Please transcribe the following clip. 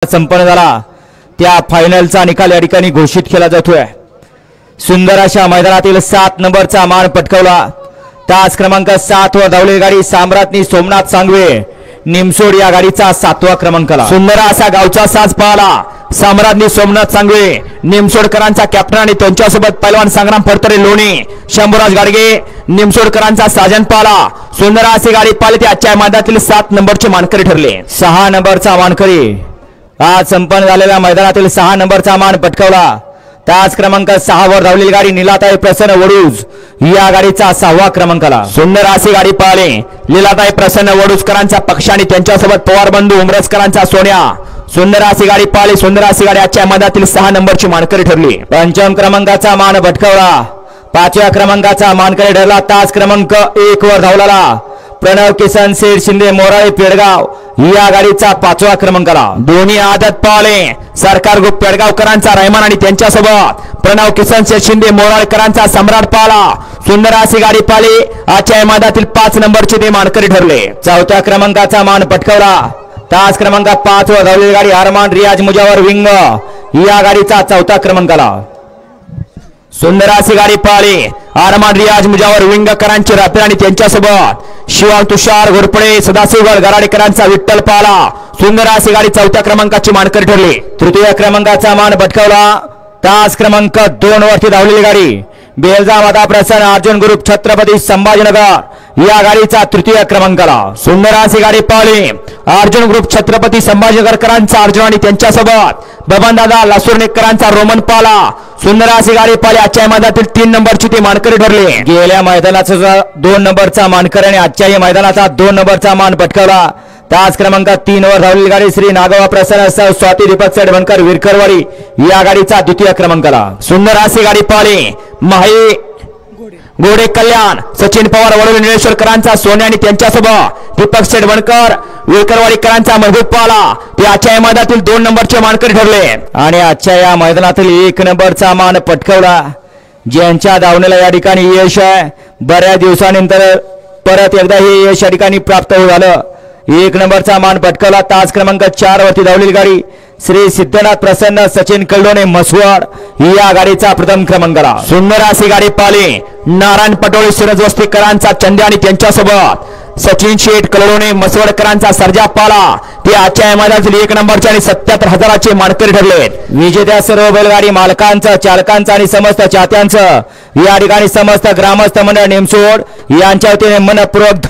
संपन्न झाला त्या फायनलचा निकाल या ठिकाणी घोषित केला जातोय। सुंदर अशा मैदानातील 7 नंबरचा मान पटकावला। तास क्रमांक 7 वर धावलेली गाडी साम्राज्ञी सोमनाथ सांगवे निमसोड या गाडीचा 7वा क्रमांकाला। सुंदर असा गावचा साज पाहला साम्राज्ञी सोमनाथ सांगवे निमसोडकरांचा कॅप्टन आणि त्यांच्यासोबत पैलवान संग्राम फडतरे लोणी शंभूराज गाडगे निमसोडकरांचा साजन पाला। सुंदर अशी गाडी पाहिली आजच्या मैदानातील 7 नंबरचे मानकरी ठरले। 6 नंबरचा मानकरी आज संपन्न झालेल्या मैदानातील 6 नंबरचा मान पटकावला। तास क्रमांक 6 वर धावलेली गाडी नीलाताई प्रसन्न वडूज या गाडीचा 6वा क्रमांकाला। सुंदर अशी गाडी पाहिली लीलाताई प्रसन्न वडूजकरांचा पक्ष आणि त्यांच्यासोबत पवार बंधू उमरसकरांचा सोन्या। सुंदर अशी गाडी पाहिली सुंदर अशी गाडी आजच्या मैदानातील 6 नंबरची मानकरी ठरली। 5वा क्रमांकाचा मान पटकावला। 5व्या क्रमांकाचा मानकरी ठरला तास क्रमांक 1 वर धावलेला प्रणव किसन शेठ शिंदे मोराळे पेडगाव या गाडीचा 5वा क्रमांकाला। दोन्ही आदत पाले सरकार ग्रुप पेडगावकरांचा रहमान आणि त्यांच्यासोबत प्रणव किसन शेठ शिंदे मोराळेकरांचा सम्राट पाला। सुंदर अशी गाडी पाली आजच्या मैदानातील 5 नंबरचे ते मानकरी ठरले। 4थ्या क्रमांकाचा मान पटकावला। तास क्रमांक 5 वर धावलेली गाडी अरमान रियाज मुजावर विंग या गाडीचा 4था क्रमांकाला। सुंदर अशी गाडी पाहिली अरमान रियाज मुजावर विंगकरांचे रात्र आणि त्यांच्यासोबत शिवान तुषार घोरपडे सदाशिवगड गराडेकरांचा विठ्ठल पाला। सुंदर अशी गाडी 4थ्या क्रमांकाची मानकरी ठरली। 3य क्रमांकाचा मान पटकावला। तास क्रमांक 2 वरती धावलेली गाडी बेलजा माता प्रसन्न अर्जुन ग्रुप छत्रपती संभाजीनगर या गाडीचा 3य क्रमांकाला। सुंदर अशी गाडी पाहिली अर्जुन ग्रुप छत्रपती संभाजीनगरकरांचा अर्जुन आणि त्यांच्यासोबत बबनदादा लासुर्णेकरांचा रोमन पाला। सुंदर अशी गाडी पाहिली आजच्या मैदानातील 3 नंबरची ती मानकरी ठरली। गेल्या मैदानाचा 2 नंबरचा मानकरी आणि आजच्या मैदानाचा 2 नंबरचा मान पटकावला। तास क्रमांक 3 वर धावलेली गाडी श्री नागोबा प्रसन्न सह स्वाती दीपक सेडवणकर विरकरवाडी या गाडीचा 2य क्रमांकाला। सुंदर अशी गाडी पाहिली माही गोडे कल्याण सचिन पवार वडोली निळेश्वरकरांचा सोन्या आणि त्यांच्यासोबत दीपक सेडवणकर विरकरवाडीकरांचा महबूब पाला। ते आजच्या मैदानातील 2 नंबरचे मानकरी ठरले आणि आजच्या या मैदानातील 1 नंबरचा मान पटकावला। ज्यांच्या धावण्याला या ठिकाणी यश आहे बऱ्याच दिवसानंतर परत एकदा हे यश या ठिकाणी प्राप्त झालं। 1 नंबरचा मान पटकावला। तास क्रमांक 4 वरती धावलेली गाडी श्री सिद्धनाथ प्रसन्न सचिन कल्लोणे मसवड या गाडीचा 1म क्रमांकाला। सुंदर अशी गाडी पाहिली नारायण पटोळे शिरजवस्तीकरांचा चंद्या आणि त्यांच्यासोबत सचिन शेठ कल्लोणे मसवडकरांचा सर्जा पाला। ते आजच्या मैदानातील 1 नंबरचे आणि 77,000चे मानकरी ठरले। विजेत्या सर्व बैलगाडी मालकांचं चालकांचं आणि समस्त चाहत्यांचं या ठिकाणी समस्त ग्रामस्थ मंडळ निमसोड यांच्या वतीने मनपूर्वक